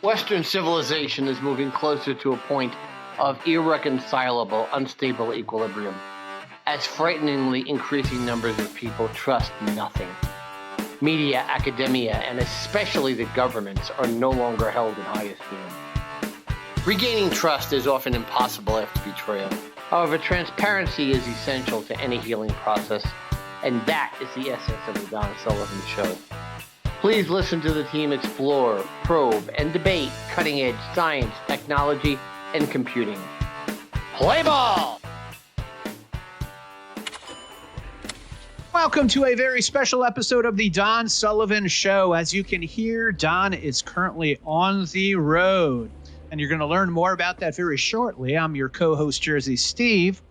Western civilization is moving closer to a point of irreconcilable, unstable equilibrium, as frighteningly increasing numbers of people trust nothing. Media, academia, and especially the governments are no longer held in high esteem. Regaining trust is often impossible after betrayal. However, transparency is essential to any healing process, and that is the essence of the Don Sullivan Show. Please listen to the team explore, probe, and debate cutting-edge science, technology, and computing. Play ball! Welcome to a very special episode of the Don Sullivan Show. As you can hear, Don is currently on the road, and you're going to learn more about that very shortly. I'm your co-host, Jersey Steve.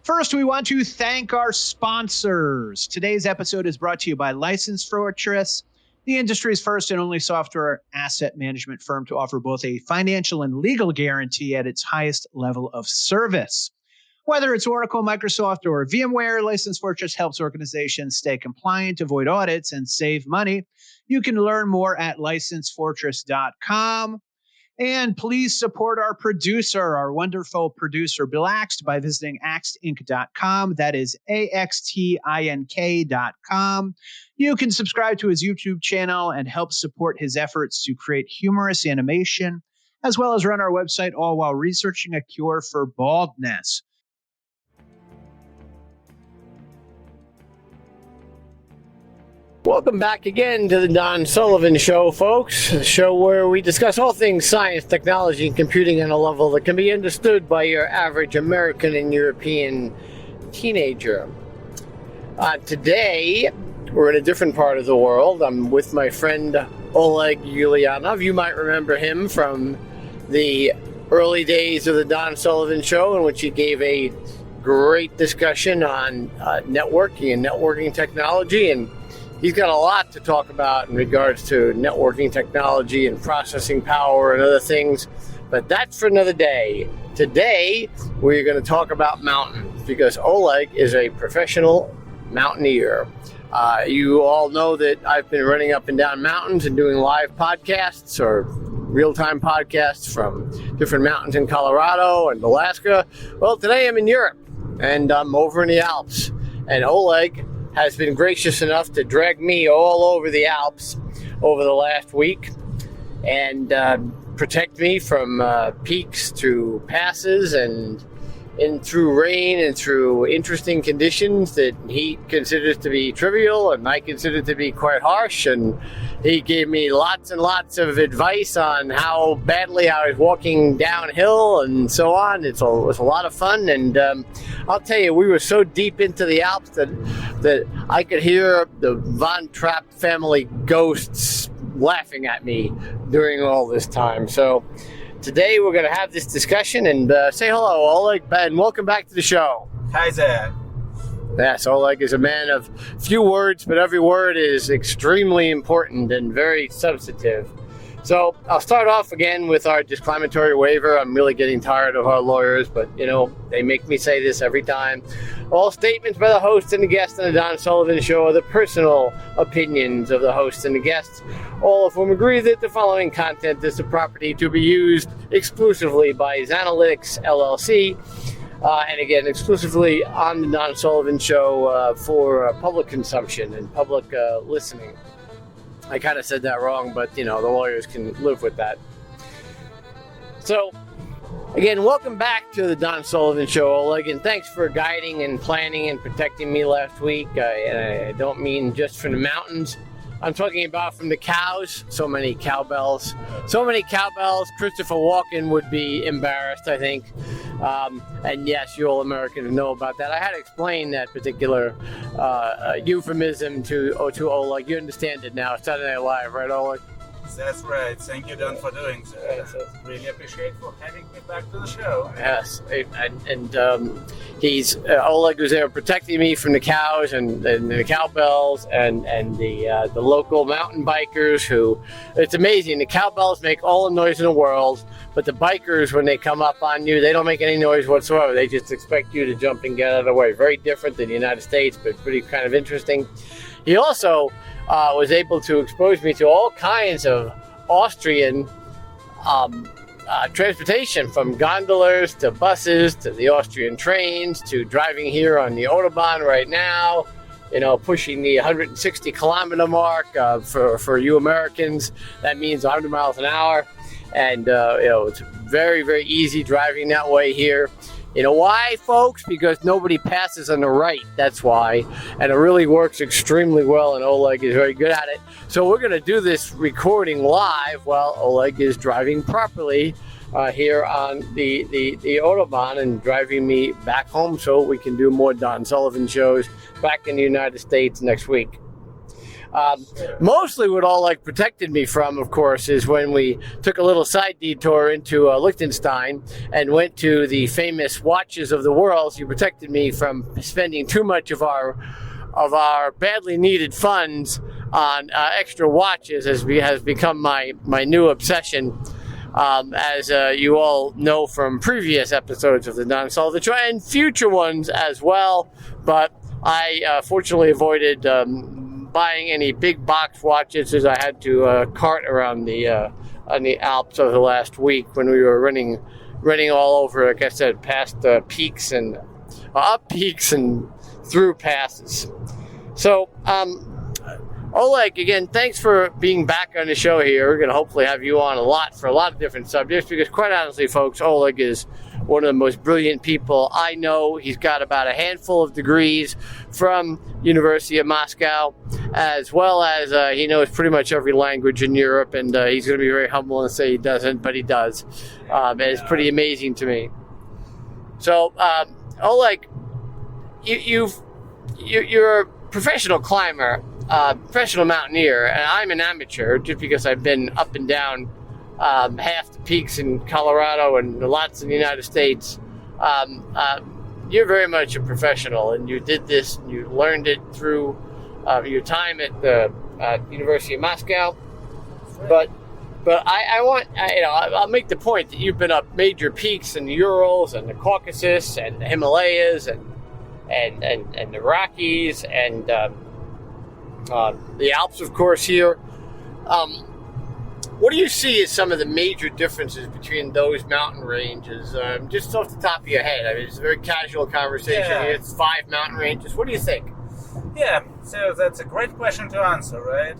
First, we want to thank our sponsors. Today's episode is brought to you by License Fortress, the industry's first and only software asset management firm to offer both a financial and legal guarantee at its highest level of service. Whether it's Oracle, Microsoft, or VMware, License Fortress helps organizations stay compliant, avoid audits, and save money. You can learn more at licensefortress.com. And please support our producer, our wonderful producer, Bill Axt, by visiting axtinc.com. That is AXTINK.com. You can subscribe to his YouTube channel and help support his efforts to create humorous animation, as well as run our website, all while researching a cure for baldness. Welcome back again to the Don Sullivan Show, folks. A show where we discuss all things science, technology, and computing on a level that can be understood by your average American and European teenager. Today, we're in a different part of the world. I'm with my friend Oleg Ulianov. You might remember him from the early days of the Don Sullivan Show, in which he gave a great discussion on networking and networking technology, and he's got a lot to talk about in regards to networking technology and processing power and other things, but that's for another day. Today, we're going to talk about mountains because Oleg is a professional mountaineer. You all know that I've been running up and down mountains and doing live podcasts or real-time podcasts from different mountains in Colorado and Alaska. Well, today I'm in Europe and I'm over in the Alps, and Oleg has been gracious enough to drag me all over the Alps over the last week and protect me from peaks through passes and through rain and through interesting conditions that he considers to be trivial and I consider to be quite harsh. And he gave me lots and lots of advice on how badly I was walking downhill and so on. It was a lot of fun, and I'll tell you, we were so deep into the Alps that I could hear the Von Trapp family ghosts laughing at me during all this time. So today we're going to have this discussion and say hello, Oleg, and welcome back to the show. Hi there. Yes, Oleg is a man of few words, but every word is extremely important and very substantive. So I'll start off again with our disclaimatory waiver. I'm really getting tired of our lawyers, but they make me say this every time. All statements by the host and the guest on the Don Sullivan Show are the personal opinions of the host and the guests, all of whom agree that the following content is the property to be used exclusively by Xanalytics LLC, and again, exclusively on the Don Sullivan Show for public consumption and public listening. I kind of said that wrong, but the lawyers can live with that. So, again, welcome back to the Don Sullivan Show, Oleg, and thanks for guiding and planning and protecting me last week. I don't mean just from the mountains. I'm talking about from the cows. So many cowbells. Christopher Walken would be embarrassed, I think. And yes, you all Americans know about that. I had to explain that particular euphemism to Oleg. You understand it now. It's Saturday Night Live, right, Oleg? That's right. Thank you, Don, for doing so. Yes. Really appreciate for having me back to the show. Yes, and he's Oleg was there protecting me from the cows and the cowbells and the local mountain bikers who. It's amazing. The cowbells make all the noise in the world, but the bikers, when they come up on you, they don't make any noise whatsoever. They just expect you to jump and get out of the way. Very different than the United States, but pretty kind of interesting. He also was able to expose me to all kinds of Austrian transportation, from gondolas to buses to the Austrian trains to driving here on the Autobahn right now, pushing the 160 kilometer mark. For you Americans, that means 100 miles an hour. And, it's very, very easy driving that way here. You know why, folks? Because nobody passes on the right. That's why. And it really works extremely well, and Oleg is very good at it. So we're going to do this recording live while Oleg is driving properly here on the Autobahn and driving me back home so we can do more Don Sullivan shows back in the United States next week. Mostly what Oleg protected me from, of course, is when we took a little side detour into Liechtenstein and went to the famous watches of the world. He protected me from spending too much of our badly needed funds on extra watches, as has become my new obsession. As you all know from previous episodes of the Don Sullivan Show and future ones as well. But I fortunately avoided buying any big box watches, as I had to cart around on the Alps over the last week when we were running all over, like I said, past peaks and up peaks and through passes. So, Oleg, again, thanks for being back on the show here. We're going to hopefully have you on for a lot of different subjects, because quite honestly, folks, Oleg is one of the most brilliant people I know. He's got about a handful of degrees from University of Moscow, as well as he knows pretty much every language in Europe, and he's going to be very humble and say he doesn't, but he does. And it's pretty amazing to me. So, Oleg, you're a professional climber, professional mountaineer, and I'm an amateur just because I've been up and down half the peaks in Colorado and lots in the United States. You're very much a professional, and you did this, and you learned it through your time at the University of Moscow. But I'll make the point that you've been up major peaks in the Urals and the Caucasus and the Himalayas and the Rockies and the Alps, of course, here. What do you see as some of the major differences between those mountain ranges? Just off the top of your head. I mean, it's a very casual conversation here. It's 5 mountain ranges. What do you think? Yeah, so that's a great question to answer, right?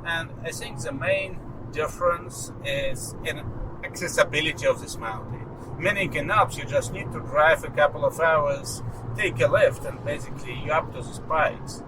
And I think the main difference is in accessibility of this mountain. Meaning in Alps, you just need to drive a couple of hours, take a lift, and basically you're up to the spikes.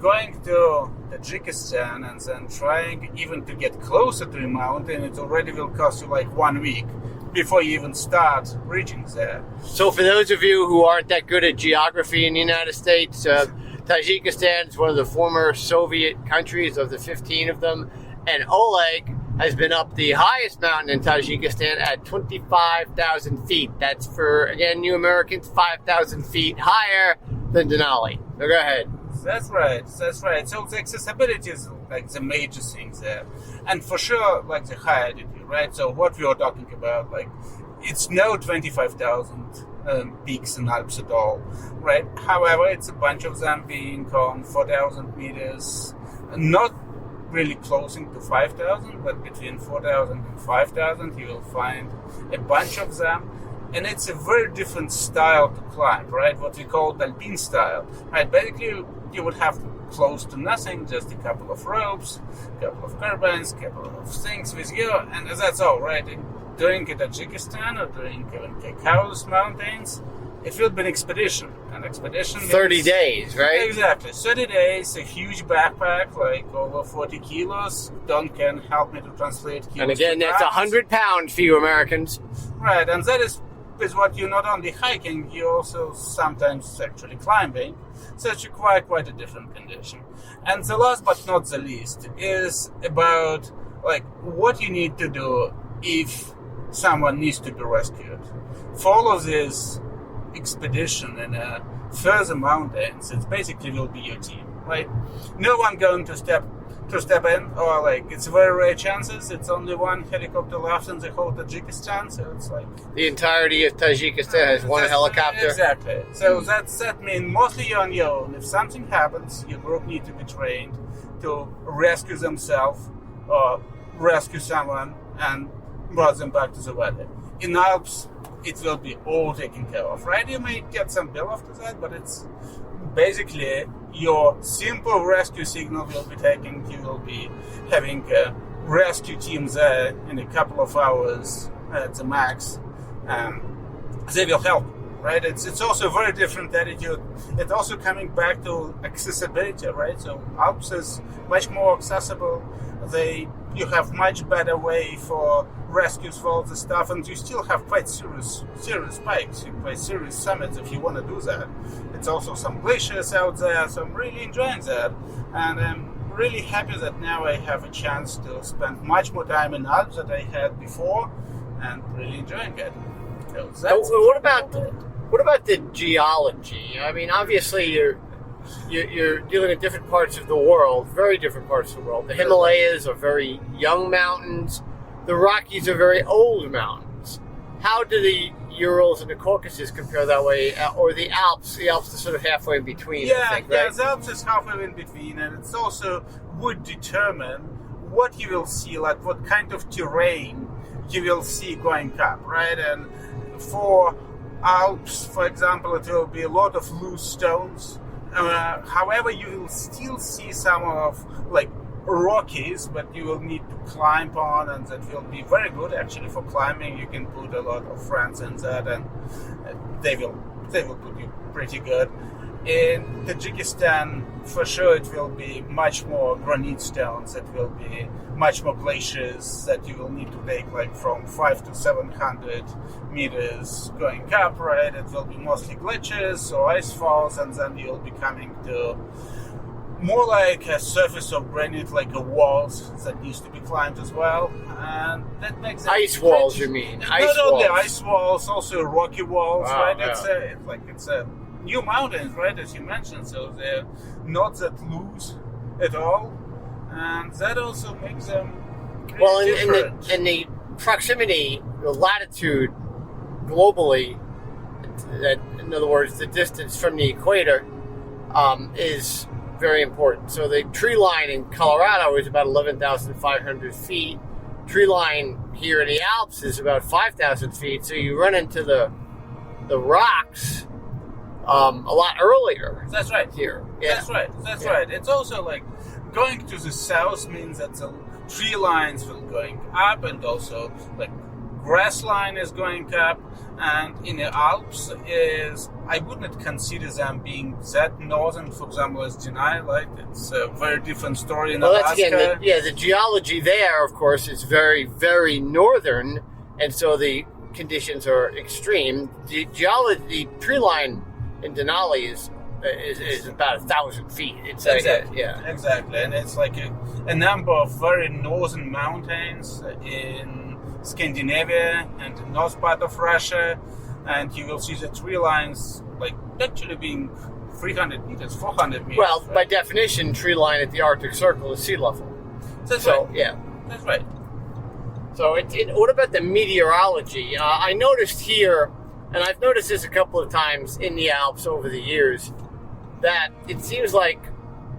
Going to Tajikistan and then trying even to get closer to the mountain, it already will cost you like 1 week before you even start reaching there. So for those of you who aren't that good at geography in the United States, Tajikistan is one of the former Soviet countries, of the 15 of them, and Oleg has been up the highest mountain in Tajikistan at 25,000 feet. That's, for, again, you Americans, 5,000 feet higher than Denali. So go ahead. That's right. So the accessibility is like the major thing there. And for sure, like the high altitude, right? So what we were talking about, like, it's no 25,000 peaks in Alps at all, right? However, it's a bunch of them being on 4,000 meters, not really closing to 5,000, but between 4,000 and 5,000, you will find a bunch of them. And it's a very different style to climb, right? What we call the alpine style, right? Basically, you would have close to nothing, just a couple of ropes, a couple of carbines, a couple of things with you, and that's all, right? Doing Tajikistan or doing Caucasus mountains, it will be an expedition. An expedition 30 days, right? Exactly. 30 days, a huge backpack, like over 40 kilos. Don can help me to translate kilos. And again, that's 100 pounds for you Americans. Right, and that is what you're not only hiking, you're also sometimes actually climbing. So it's quite a different condition. And the last but not the least is about like what you need to do if someone needs to be rescued. For all of this expedition in further mountains, it basically will be your team, right? No one going to step in, or like it's very rare chances. It's only one helicopter left in the whole Tajikistan, so it's like the entirety of Tajikistan has one helicopter. Exactly. So that means mostly you're on your own. If something happens, your group need to be trained to rescue themselves, or rescue someone and brought them back to the valley. In Alps, it will be all taken care of, right? You may get some bill after that, but it's basically your simple rescue signal will be taken. You will be having a rescue team there in a couple of hours at the max, and they will help, right? It's also a very different attitude. It's also coming back to accessibility, right? So Alps is much more accessible. You have much better way for rescues for all the stuff, and you still have quite serious spikes, quite serious summits if you want to do that. It's also some glaciers out there, so I'm really enjoying that, and I'm really happy that now I have a chance to spend much more time in Alps than I had before, and really enjoying it. So what about the geology? I mean, obviously you're dealing with different parts of the world, very different parts of the world. The Himalayas are very young mountains. The Rockies are very old mountains. How do the Urals and the Caucasus compare that way? Or the Alps? The Alps are sort of halfway in between, I think, right? Yeah, the Alps is halfway in between, and it's also would determine what you will see, like what kind of terrain you will see going up, right? And for Alps, for example, it will be a lot of loose stones. However, you will still see some of like Rockies, but you will need to climb on, and that will be very good actually for climbing. You can put a lot of friends in that, and they will put you pretty good. In Tajikistan, for sure, it will be much more granite stones. It will be much more glaciers that you will need to take, like from 500 to 700 meters going up, right? It will be mostly glitches or ice falls, and then you'll be coming to more like a surface of granite, like a walls that needs to be climbed as well, and that makes it ice walls. You mean not only ice walls, also rocky walls, wow, right? yeah. It's a new mountains, right, as you mentioned, so they're not that loose at all, and that also makes them well, different. in the proximity, the latitude globally, in other words, the distance from the equator, is very important. So the tree line in Colorado is about 11,500 feet. Tree line here in the Alps is about 5,000 feet. So you run into the rocks a lot earlier. That's right. Here. Yeah. That's right. It's also like going to the south means that the tree lines will going up, and also like grass line is going up. And in the Alps I wouldn't consider them being that northern, for example, as Denali. Like it's a very different story in Alaska. That's again, the geology there, of course, is very, very northern, and so the conditions are extreme. The tree line in Denali is about 1,000 feet. It's exactly, exactly, and it's like a number of very northern mountains in Scandinavia and the north part of Russia, and you will see the tree lines like actually being 300 meters, 400 meters. Well, right? By definition, tree line at the Arctic Circle is sea level. That's right. Yeah. That's right. So what about the meteorology? I noticed here, and I've noticed this a couple of times in the Alps over the years, that it seems like,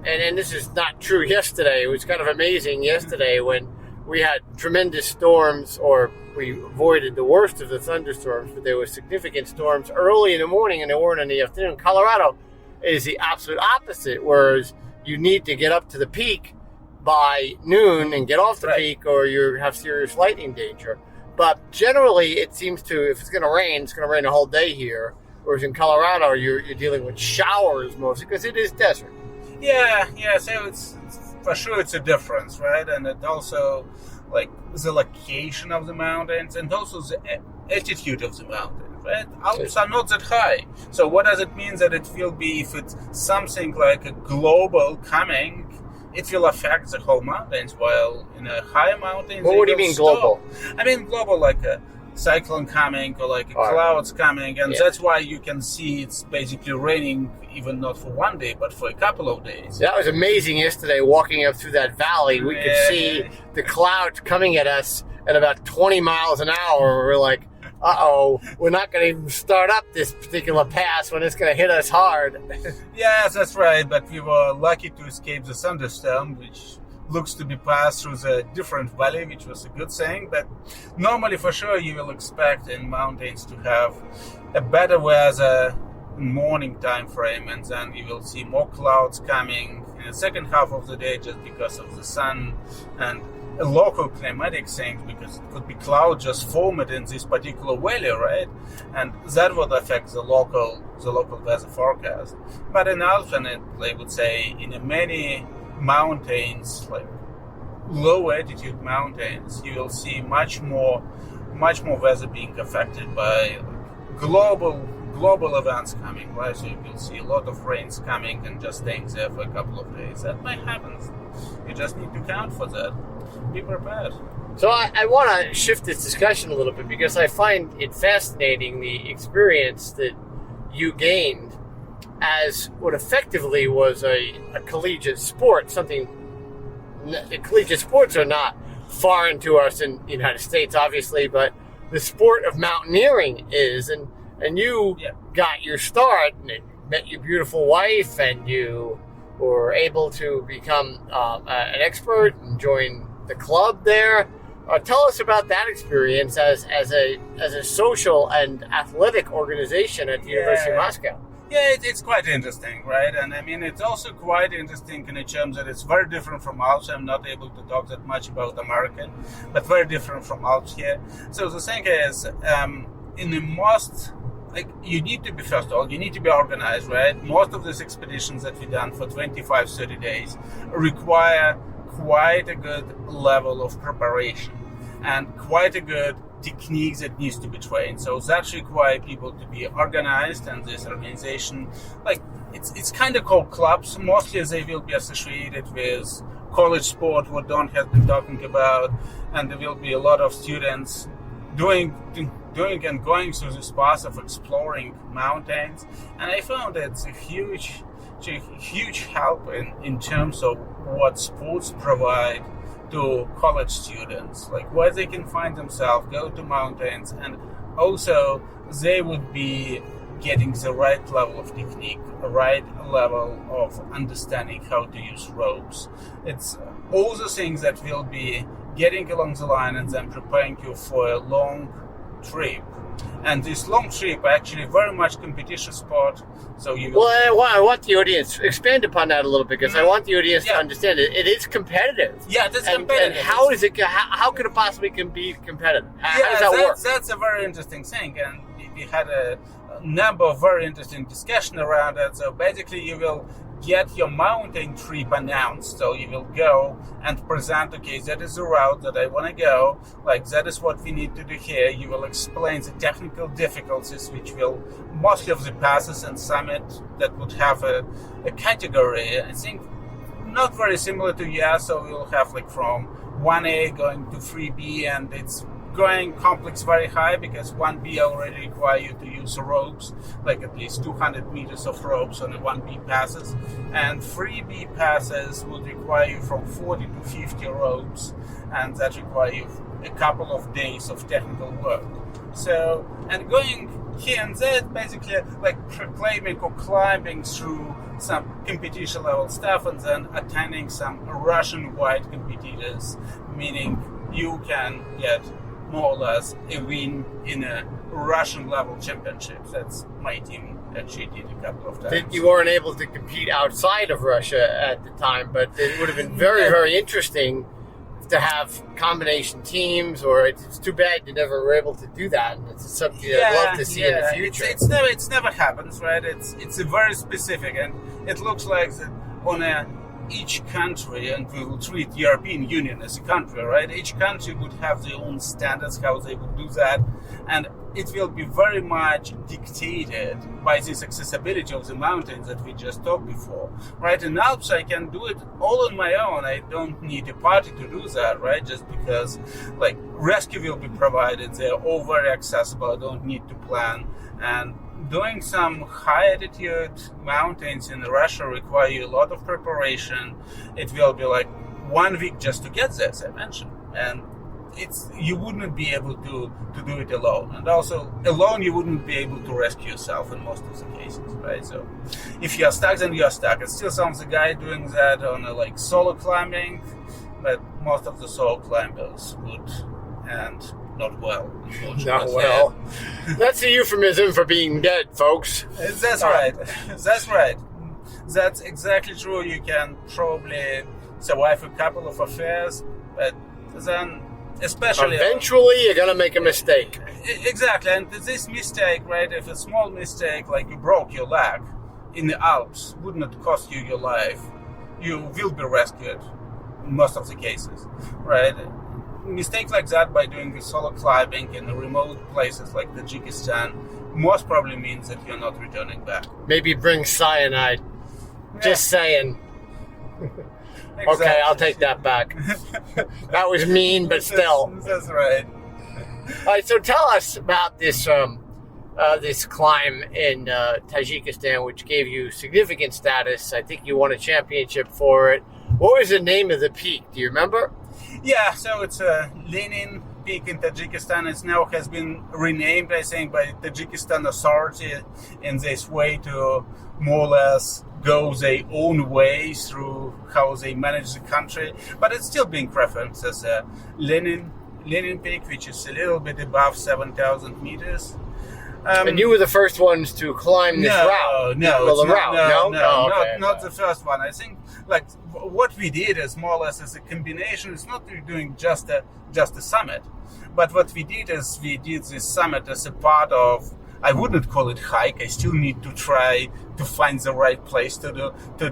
and this is not true yesterday, it was kind of amazing yesterday when we had tremendous storms, or we avoided the worst of the thunderstorms, but there were significant storms early in the morning and they weren't in the afternoon. Colorado is the absolute opposite, whereas you need to get up to the peak by noon and get off the peak, or you have serious lightning danger. But generally, it seems to, if it's going to rain, it's going to rain the whole day here, whereas in Colorado, you're dealing with showers mostly, because it is desert. Yeah, so it's for sure it's a difference, right? And it also, like, the location of the mountains and also the altitude of the mountain, right? Alps are not that high. So what does it mean that it will be, if it's something like a global coming, it will affect the whole mountains, while in a higher mountain... Well, what do you mean global? I mean global, like a cyclone coming, or like clouds coming, and that's why you can see it's basically raining, even not for one day, but for a couple of days. That was amazing yesterday, walking up through that valley. We could see the clouds coming at us at about 20 miles an hour. We're like, uh-oh, we're not going to even start up this particular pass when it's going to hit us hard. Yes, that's right, but we were lucky to escape the thunderstorm, which looks to be passed through the different valley, which was a good thing. But normally, for sure, you will expect in mountains to have a better weather in morning time frame, and then you will see more clouds coming in the second half of the day just because of the sun and a local climatic thing, because it could be cloud just formed in this particular valley, right? And that would affect the local weather forecast. But in Alps, and I would say in many mountains, like low altitude mountains, you will see much more weather being affected by global events coming, right? So you will see a lot of rains coming and just staying there for a couple of days. That might happen. You just need to count for that. Be prepared. So I want to shift this discussion a little bit, because I find it fascinating, the experience that you gained as what effectively was a collegiate sport. Something collegiate sports are not foreign to us in the United States, obviously, but the sport of mountaineering is, and you got your start and met your beautiful wife, and you were able to become an expert and join the club there. Tell us about that experience as a social and athletic organization at the University of Moscow. Yeah, it's quite interesting, right? And I mean, it's also quite interesting in terms that it's very different from Alps. I'm not able to talk that much about American, but very different from Alps here. So the thing is, in the most, you need to be, first of all, you need to be organized, right? Most of these expeditions that we've done for 25, 30 days require quite a good level of preparation and quite a good techniques that needs to be trained. So that requires people to be organized, and this organization, it's kind of called clubs. Mostly they will be associated with college sport, what Don has been talking about, and there will be a lot of students doing and going through this path of exploring mountains. And I found it's a huge help in terms of what sports provide to college students, like where they can find themselves, go to mountains, and also they would be getting the right level of technique, the right level of understanding how to use ropes. It's all the things that will be getting along the line and then preparing you for a long trip. And this long trip actually very much competition sport. So you will... Well, I want the audience expand upon that a little bit, because I want the audience to understand it. It is competitive. Yeah, that's competitive. And how is it? How could it possibly be competitive? How does that work? That's a very interesting thing, and we had a number of very interesting discussion around it. So basically, you will get your mountain trip announced. So you will go and present, okay, that is the route that I want to go, that is what we need to do here. You will explain the technical difficulties, which will, mostly of the passes and summit that would have a category, I think not very similar to so we'll have from 1A going to 3B, and it's going complex very high, because 1B already require you to use ropes, at least 200 meters of ropes on the 1B passes, and 3B passes would require you from 40 to 50 ropes, and that require you a couple of days of technical work. So, and going here and there, basically proclaiming or climbing through some competition level stuff, and then attending some Russian-wide competitors, meaning you can get more or less a win in a Russian level championship. That's my team actually did a couple of times. You weren't able to compete outside of Russia at the time, but it would have been very, very interesting to have combination teams, or it's too bad you never were able to do that. And it's something I'd love to see in the future. It's never happens, right? It's a very specific, and it looks like that on each country, and we will treat the European Union as a country, right? Each country would have their own standards, how they would do that, and it will be very much dictated by this accessibility of the mountains that we just talked before, right? In Alps, I can do it all on my own. I don't need a party to do that, right? Just because, rescue will be provided. They're all very accessible. I don't need to plan. And doing some high altitude mountains in Russia require you a lot of preparation. It will be 1 week just to get there, as I mentioned. And you wouldn't be able to do it alone, and also alone you wouldn't be able to rescue yourself in most of the cases, right? So if you're stuck, then you're stuck. It still sounds a guy doing that on a, like solo climbing, but most of the solo climbers would end not well. Not well. That's a euphemism for being dead, folks. That's right. That's right. That's exactly true. You can probably survive a couple of affairs, but then especially eventually you're gonna make a mistake. Exactly, and this mistake, right? If a small mistake like you broke your leg in the Alps would not cost you your life, you will be rescued in most of the cases, right? Mistake like that by doing the solo climbing in the remote places like Tajikistan most probably means that you're not returning back. Maybe bring cyanide. Yeah. Just saying. Exactly. Okay, I'll take that back. That was mean, but still. That's right. All right, so tell us about this this climb in Tajikistan, which gave you significant status. I think you won a championship for it. What was the name of the peak? Do you remember? Yeah, so it's Lenin Peak in Tajikistan. It now has been renamed, I think, by Tajikistan authority in this way to more or less go their own way through how they manage the country. But it's still being referenced as Lenin Peak, which is a little bit above 7,000 meters. And you were the first ones to climb this route. Not Okay. the first one. I think like what we did is more or less as a combination. It's not really doing just a summit, but what we did is we did this summit as a part of. I wouldn't call it hike. I still need to try to find the right place to do. The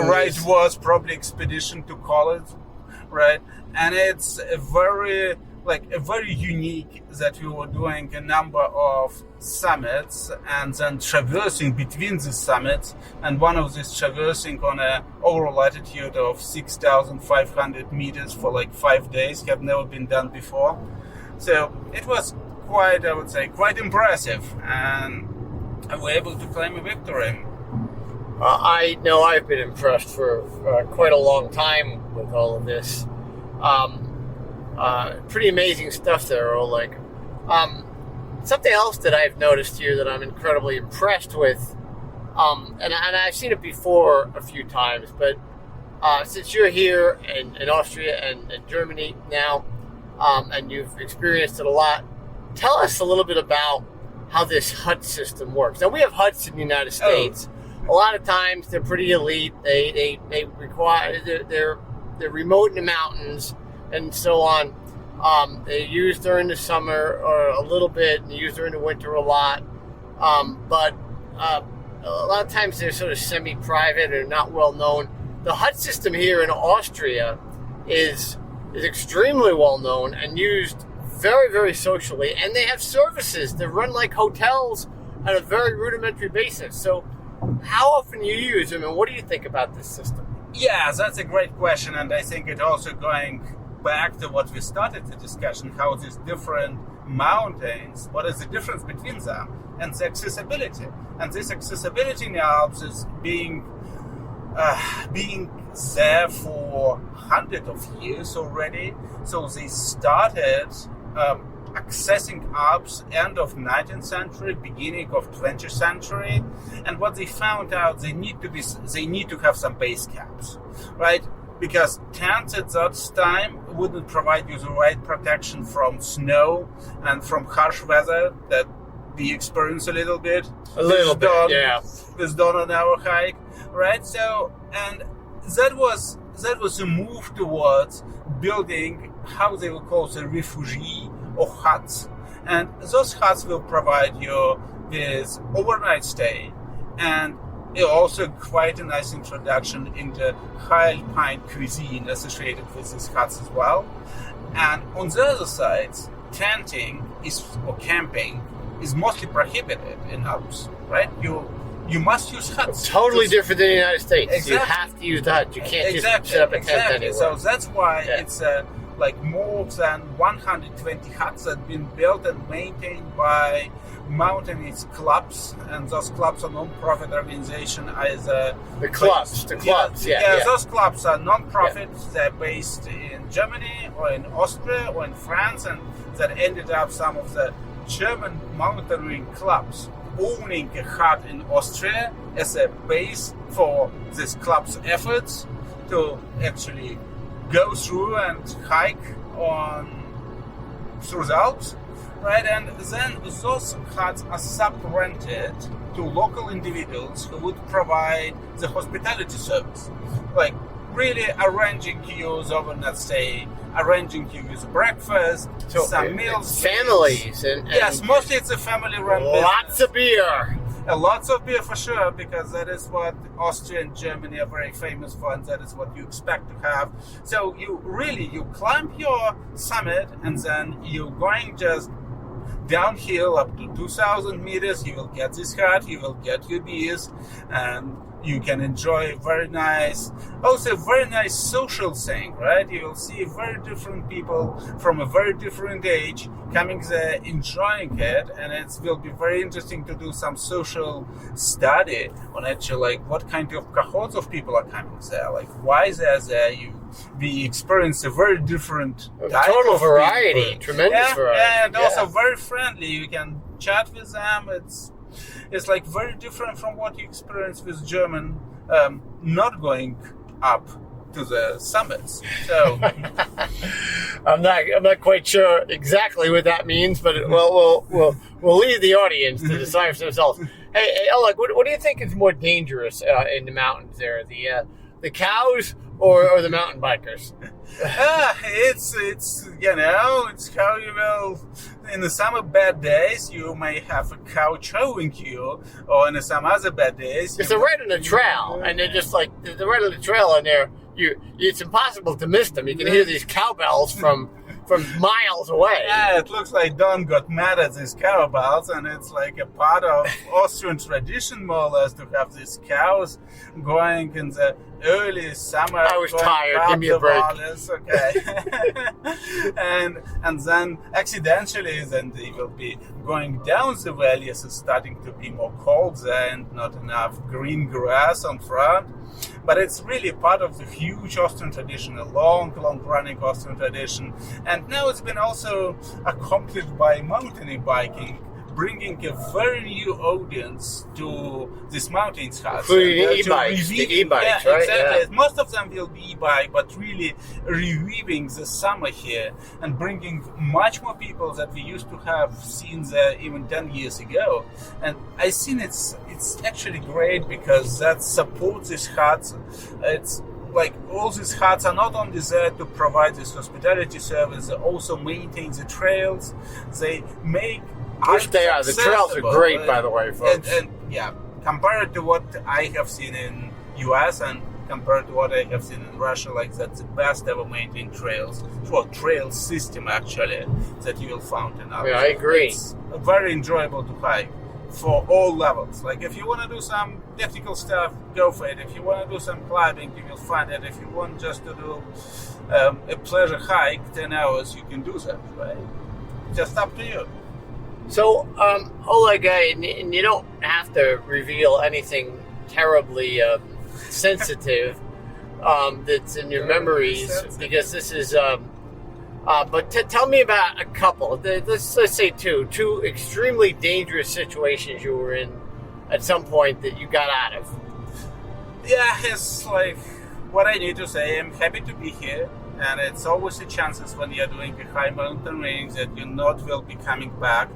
right was probably expedition to call it, right? And it's a very unique that we were doing a number of summits and then traversing between the summits, and one of these traversing on a overall altitude of 6,500 meters for like 5 days have never been done before. So it was quite impressive, and we were able to claim a victory. I know I've been impressed for quite a long time with all of this. Pretty amazing stuff there, Oleg. Something else that I've noticed here that I'm incredibly impressed with, and I've seen it before a few times, but since you're here in Austria and Germany now, and you've experienced it a lot, tell us a little bit about how this hut system works. Now, we have huts in the United States. A lot of times they're pretty elite. They require they're remote in the mountains and so on. They use during the summer or a little bit, and they use during the winter a lot. But a lot of times they're sort of semi-private or not well known. The hut system here in Austria is extremely well known and used very, very socially, and they have services that run like hotels on a very rudimentary basis. So how often do you use them, and what do you think about this system? Yeah, that's a great question, and I think it also going back to what we started the discussion, how these different mountains, what is the difference between them, and the accessibility. And this accessibility in the Alps is being there for hundreds of years already. So they started accessing Alps end of 19th century, beginning of 20th century, and what they found out, they need to have some base camps, right? Because tents at that time wouldn't provide you the right protection from snow and from harsh weather that we experience a little bit. With Dawn on our hike, right? So, and that was a move towards building how they will call the refugee or huts, and those huts will provide you with overnight stay, and also quite a nice introduction into high alpine cuisine associated with these huts as well. And on the other side, tenting or camping is mostly prohibited in Alps, right? You must use huts. Totally different than the United States. Exactly. You have to use the hut. You can't just set up a tent anywhere. So that's why it's like more than 120 huts that have been built and maintained by mountaineers clubs, and those clubs are non-profit organization. Either the clubs, those clubs are non-profit. They're based in Germany or in Austria or in France, and that ended up some of the German mountaineering clubs owning a hut in Austria as a base for this club's efforts to actually go through and hike through the Alps, right? And then those huts are sub-rented to local individuals who would provide the hospitality service, like really arranging queues overnight stay, arranging queues breakfast, some meals, families, and yes, mostly it's a family-run business. Lots of beer. Lots of beer for sure, because that is what Austria and Germany are very famous for, and that is what you expect to have. So you climb your summit, and then you're going just downhill up to 2,000 meters. You will get this hut, you will get your beers, and you can enjoy very nice social thing, right? You will see very different people from a very different age coming there, enjoying it, and it will be very interesting to do some social study on actually like what kind of cohorts of people are coming there, like why they're there. We experience a very different total variety, people. Tremendous variety, and also very friendly. You can chat with them. It's like very different from what you experience with German not going up to the summits. So I'm not quite sure exactly what that means, but we'll leave the audience to decide for themselves. Hey, Oleg, what do you think is more dangerous in the mountains there, the cows or the mountain bikers? It's how you will. In some bad days, you may have a cow chowing you, or in some other bad days, because they're right on the trail, and they're just like they're right on the trail, and it's impossible to miss them. You can hear these cowbells from miles away. Yeah, it looks like Don got mad at these cowbells, and it's like a part of Austrian tradition, more or less, to have these cows going in the early summer. I was tired. Give me a break. Okay. and then accidentally, then they will be going down the valley as it's starting to be more cold there and not enough green grass on front. But it's really part of the huge Austrian tradition, a long running Austrian tradition. And now it's been also accomplished by mountain biking, bringing a very new audience to this mountain huts. Including e-bikes, the e-bikes, right? Exactly. Yeah. Most of them will be e-bike, but really reweaving the summer here and bringing much more people that we used to have seen there even 10 years ago. And I think it's actually great because that supports these huts. It's like all these huts are not only there to provide this hospitality service, they also maintain the trails. They make which they are. The trails are great, by the way, folks. And yeah, compared to what I have seen in US and compared to what I have seen in Russia, like that's the best ever maintained trails, trail system actually, that you will find in Alps. Yeah, I agree. It's very enjoyable to hike for all levels. Like if you want to do some technical stuff, go for it. If you want to do some climbing, you will find it. If you want just to do a pleasure hike, 10 hours, you can do that, right? Just up to you. So, Oleg, and you don't have to reveal anything terribly sensitive that's in your memories, because this is. But tell me about a couple. Let's say two extremely dangerous situations you were in at some point that you got out of. Yeah, it's like what I need to say. I'm happy to be here. And it's always a chances when you're doing a high mountain range that you not will be coming back.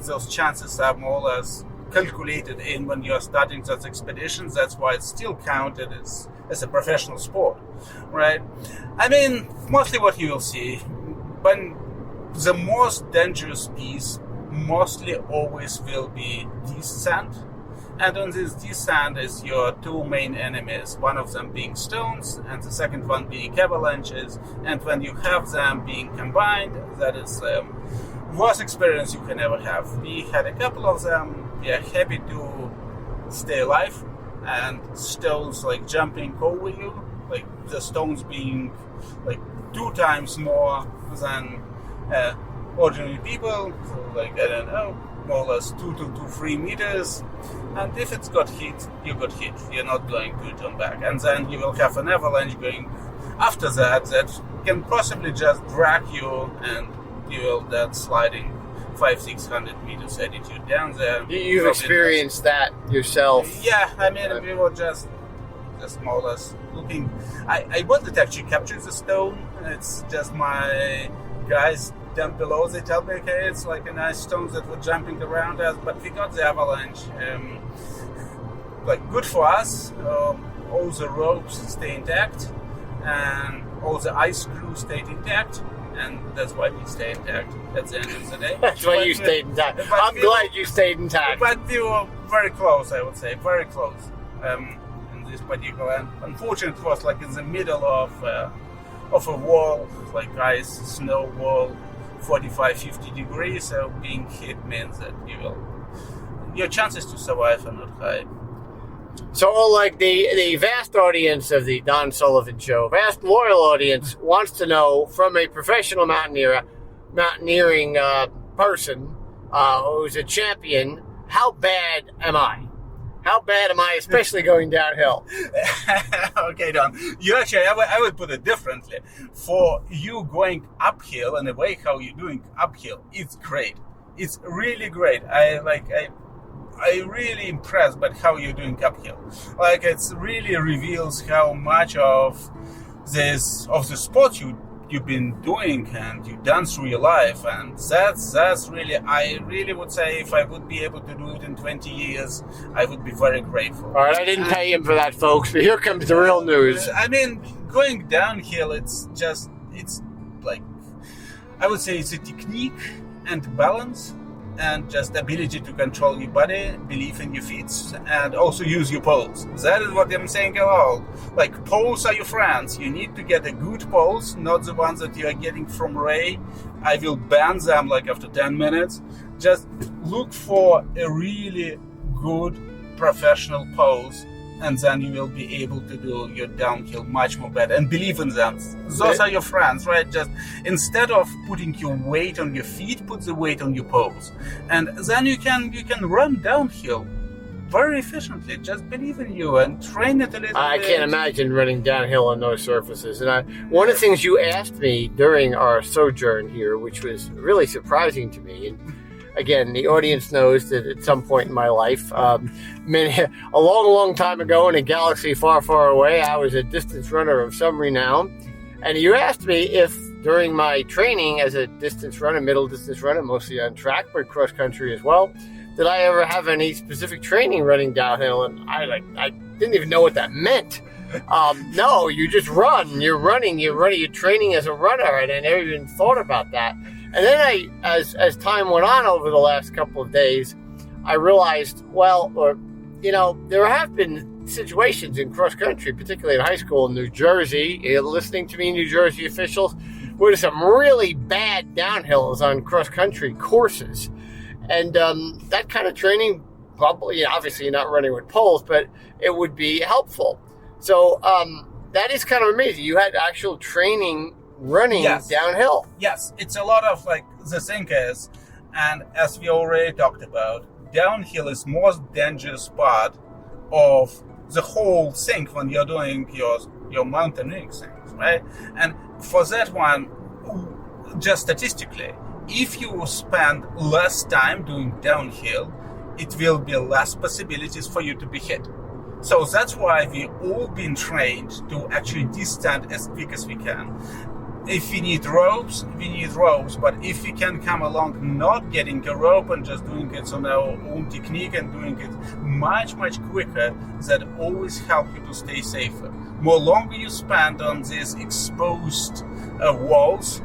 Those chances are more or less calculated in when you're starting such expeditions. That's why it's still counted as a professional sport, right? I mean, mostly what you will see, when the most dangerous piece mostly always will be descent. And on this descent is your two main enemies, one of them being stones and the second one being avalanches. And when you have them being combined, that is the worst experience you can ever have. We had a couple of them. We are happy to stay alive, and stones like jumping over you, like the stones being like 2 times more than ordinary people, so like, I don't know, more or less 2 to 3 meters. And if it's got hit, you got hit. You're not going to turn back. And then you will have an avalanche going after that can possibly just drag you, and you will then sliding 500-600 meters attitude down there. You've experienced that yourself. Yeah, I mean, we were just more or less looking. I wanted to actually capture the stone. It's just my guys down below, they tell me, okay, it's like a nice stone that were jumping around us, but we got the avalanche. Like, good for us. All the ropes stay intact, and all the ice screw stayed intact, and that's why we stay intact at the end of the day. That's why you stayed intact. I'm glad you stayed intact. But we were very close, I would say, very close. In this particular, and unfortunately, it was like in the middle of a wall, like ice, snow wall, 45-50 degrees. So being hit means that your chances to survive are not high. So, Oleg, the vast audience of the Don Sullivan Show, vast loyal audience, wants to know from a professional mountaineering person who's a champion, how bad am I? How bad am I, especially going downhill? Okay, Don. You actually, I would put it differently. For you going uphill, and the way how you're doing uphill, it's great. It's really great. I really impressed by how you're doing uphill. Like, it really reveals how much of the sport you've been doing and you've done through your life, and that's really, I really would say, if I would be able to do it in 20 years, I would be very grateful. All right, I didn't pay him for that, folks, but here comes the real news. I mean, going downhill, it's like, I would say it's a technique and balance, and just ability to control your body, believe in your feet, and also use your poles. That is what I'm saying a lot. Like, poles are your friends. You need to get a good poles, not the ones that you are getting from Ray. I will ban them like after 10 minutes. Just look for a really good professional poles, and then you will be able to do your downhill much more better, and believe in them. Those are your friends, right? Just instead of putting your weight on your feet, put the weight on your poles, and then you can run downhill very efficiently. Just believe in you and train it a little bit. I can't imagine running downhill on those surfaces. And one of the things you asked me during our sojourn here, which was really surprising to me, and again, the audience knows that at some point in my life, a long time ago in a galaxy far, far away, I was a distance runner of some renown. And you asked me if during my training as a distance runner, middle distance runner, mostly on track, but cross country as well, did I ever have any specific training running downhill? And I didn't even know what that meant. No, you just run. You're running. You're training as a runner, and I never even thought about that. And then as time went on over the last couple of days, I realized, there have been situations in cross country, particularly in high school in New Jersey, listening to me, New Jersey officials, where there's some really bad downhills on cross country courses. And that kind of training, probably, obviously you're not running with poles, but it would be helpful. So that is kind of amazing. You had actual training running downhill. Yes, it's a lot of like the thing is, and as we already talked about, downhill is most dangerous part of the whole thing when you're doing your mountaineering things, right? And for that one, just statistically, if you spend less time doing downhill, it will be less possibilities for you to be hit. So that's why we all been trained to actually descend as quick as we can. If we need ropes, but if we can come along not getting a rope and just doing it on our own technique and doing it much, much quicker, that always help you to stay safer. More longer you spend on these exposed walls,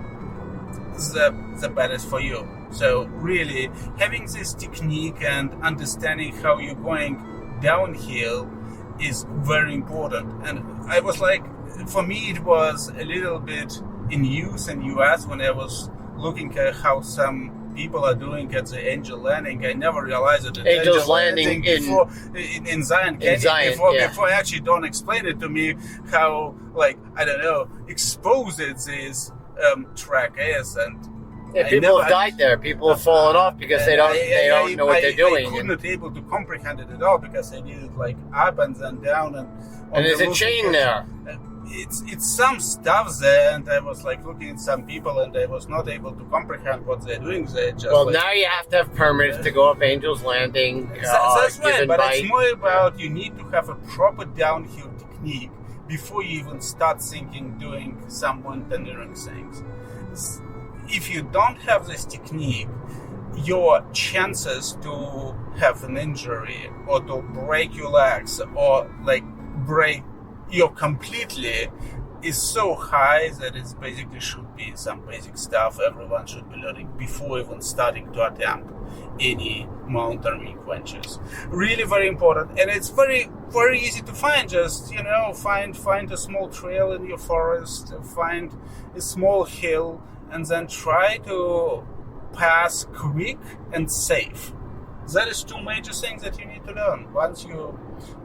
the better for you. So really, having this technique and understanding how you're going downhill is very important. And I was like, for me, it was a little bit in use in US when I was looking at how some people are doing at the Angel Landing, I never realized that Angel's Landing before, in Zion Canyon, before actually don't explain it to me how, like, I don't know, exposed this track is. And people have died there. People have fallen off because they don't know what they're doing. I couldn't able to comprehend it at all because I did it like up and then down and there's a chain there. It's some stuff there, and I was like looking at some people, and I was not able to comprehend what they're doing there. Just now you have to have permits to go up Angel's Landing. That's right, but it's more about you need to have a proper downhill technique before you even start thinking doing some mountaineering things. If you don't have this technique, your chances to have an injury or to break your legs or like break you completely is so high that it basically should be some basic stuff everyone should be learning before even starting to attempt any mountaineering ventures. Really very important, and it's very, very easy to find. Just find a small trail in your forest, find a small hill, and then try to pass quick and safe. That is two major things that you need to learn. Once you're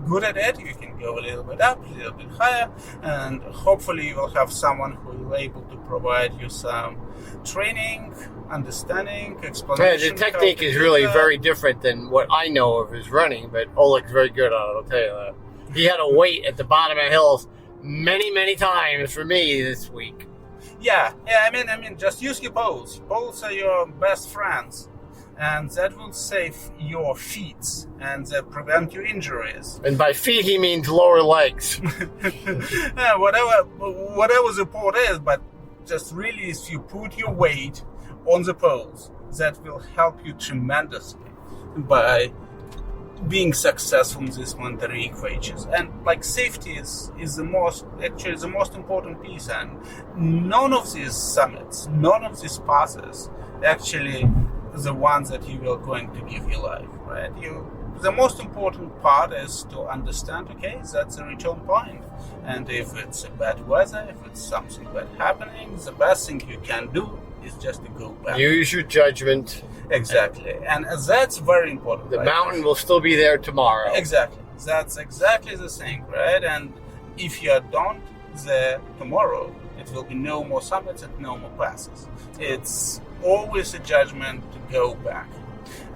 good at it, you can go a little bit up, a little bit higher, and hopefully you will have someone who will be able to provide you some training, understanding, explanation. The technique is really very different than what I know of his running, but Oleg's very good on it, I'll tell you that. He had to wait at the bottom of hills many, many times for me this week. Yeah, I mean, just use your poles. Poles are your best friends. And that will save your feet and prevent your injuries. And by feet, he means lower legs. Whatever the port is, but just really, if you put your weight on the poles, that will help you tremendously by being successful in these mountaineering equations. And like safety is the most important piece. And none of these summits, none of these passes actually the ones that you are going to give your life, right? The most important part is to understand, okay, that's a return point. And if it's a bad weather, if it's something bad happening, the best thing you can do is just to go back. Use your judgment. Exactly. And that's very important. The mountain will still be there tomorrow. Exactly. That's exactly the thing, right? And if you are done there tomorrow, it will be no more summits and no more passes. It's always a judgment to go back.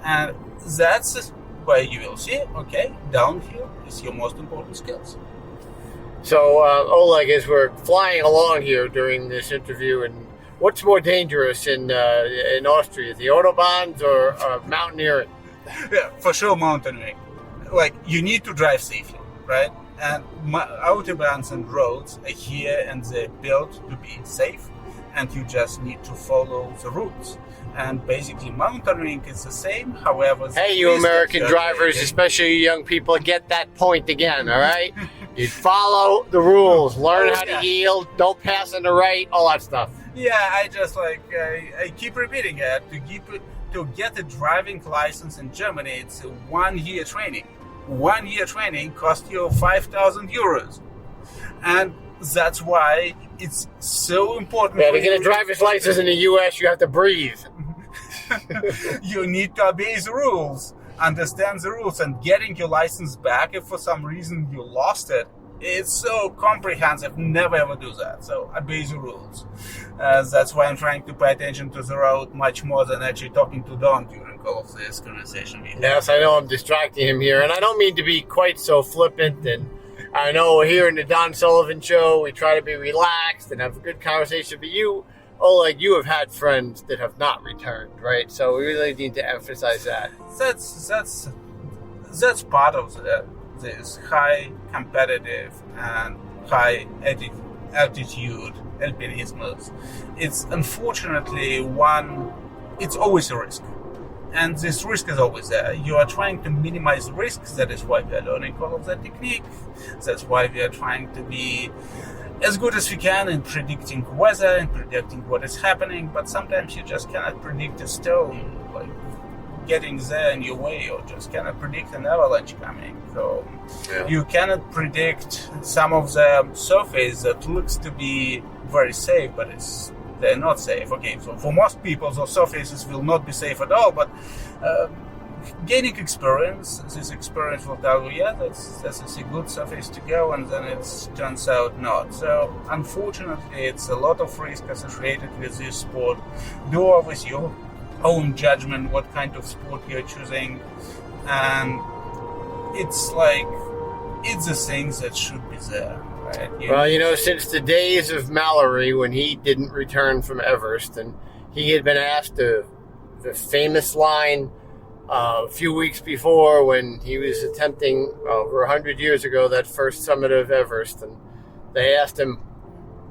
And that's where you will see, okay, downhill is your most important skills. So, Oleg, as we're flying along here during this interview, and what's more dangerous in Austria, the Autobahns or mountaineering? Yeah, for sure mountaineering. Like, you need to drive safely, right? And Autobahns and roads are here and they're built to be safe, and you just need to follow the routes. And basically mountaineering is the same, however... Hey, you American drivers, especially you young people, get that point again, all right? You follow the rules, learn how to yield, don't pass on the right, all that stuff. Yeah, I just I keep repeating it. To get a driving license in Germany, it's a 1 year training. 1 year training costs you 5,000 euros. And that's why it's so important. Yeah, to get a driver's license in the US, you have to breathe. You need to obey the rules, understand the rules, and getting your license back if for some reason you lost it. It's so comprehensive. Never ever do that. So obey the rules. That's why I'm trying to pay attention to the road much more than actually talking to Don during all of this conversation. Yes, I know I'm distracting him here, and I don't mean to be quite so flippant. And I know here in the Don Sullivan Show, we try to be relaxed and have a good conversation. But you, Oleg, you have had friends that have not returned, right? So we really need to emphasize that. That's part of this high competitive and high altitude alpinism. It's unfortunately it's always a risk. And this risk is always there. You are trying to minimize risks. That is why we are learning all of that technique. That's why we are trying to be as good as we can in predicting weather and predicting what is happening. But sometimes you just cannot predict a stone like getting there in your way, or just cannot predict an avalanche coming. So you cannot predict some of the surface that looks to be very safe, but it's they're not safe. Okay, so for most people, those surfaces will not be safe at all, but gaining experience, this experience will tell you, yeah, that's a good surface to go, and then it turns out not. So unfortunately, it's a lot of risk associated with this sport. Do with your own judgment what kind of sport you're choosing, and it's the things that should be there. Right? Well, since the days of Mallory, when he didn't return from Everest, and he had been asked the famous line a few weeks before when he was attempting over 100 years ago that first summit of Everest, and they asked him,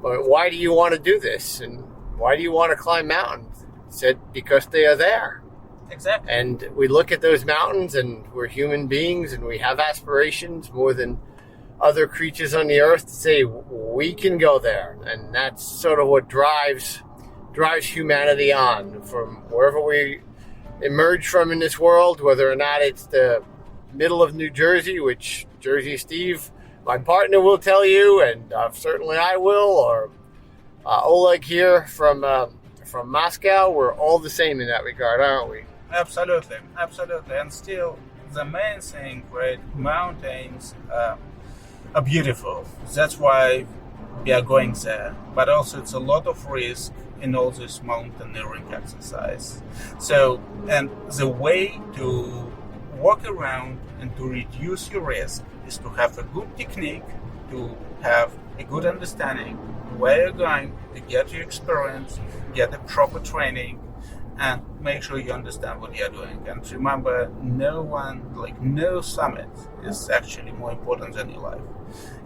why do you want to do this, and why do you want to climb mountains? He said, because they are there. Exactly. And we look at those mountains, and we're human beings, and we have aspirations more than other creatures on the earth to say we can go there, and that's sort of what drives humanity on from wherever we emerge from in this world, whether or not it's the middle of New Jersey, which Jersey Steve, my partner, will tell you, and certainly I will, or Oleg here from Moscow. We're all the same in that regard, aren't we? Absolutely. And still, the main thing, right, mountains are beautiful. That's why we are going there. But also it's a lot of risk in all this mountaineering exercise. So, and the way to walk around and to reduce your risk is to have a good technique, to have a good understanding where you're going, to get your experience, get the proper training, and make sure you understand what you're doing. And remember, no summit is actually more important than your life.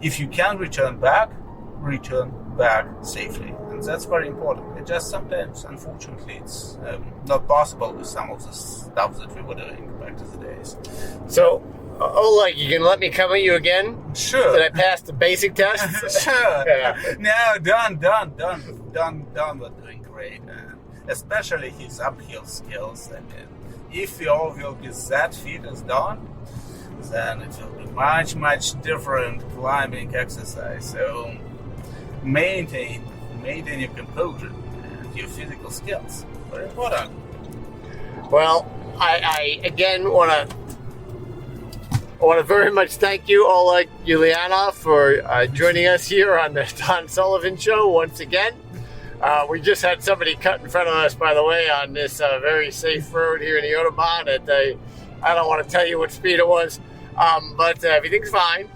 If you can return back safely. And that's very important. It just sometimes, unfortunately, it's not possible with some of the stuff that we were doing back to the days. So, Oleg, you can let me come at you again? Sure. Did I pass the basic test? Sure. Yeah. No, Don was doing great. Especially his uphill skills. I mean, if we all will be that fit as Don, then it will be much, much different climbing exercise. So maintain your composure and your physical skills. Very important. Well, I again want to very much thank you, Oleg Ulianov, for joining us here on the Don Sullivan Show once again. We just had somebody cut in front of us, by the way, on this very safe road here in the Autobahn at I don't want to tell you what speed it was, but everything's fine.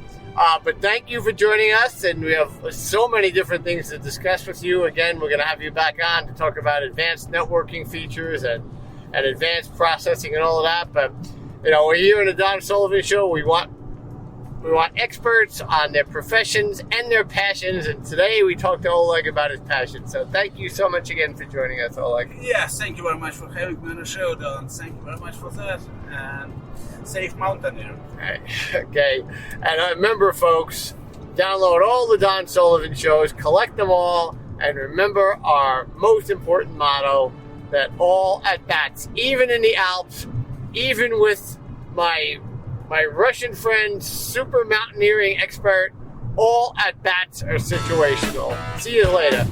But thank you for joining us, and we have so many different things to discuss with you. Again, we're going to have you back on to talk about advanced networking features and advanced processing and all of that. But we're here in the Don Sullivan Show. We want experts on their professions and their passions, and today we talked to Oleg about his passion. So thank you so much again for joining us, Oleg. Yes, thank you very much for having me on the show, Don. Thank you very much for that, and safe mountaineering. Okay, and remember, folks, download all the Don Sullivan shows, collect them all, and remember our most important motto, that all at bats, even in the Alps, even with my Russian friend, super mountaineering expert, all at bats are situational. See you later.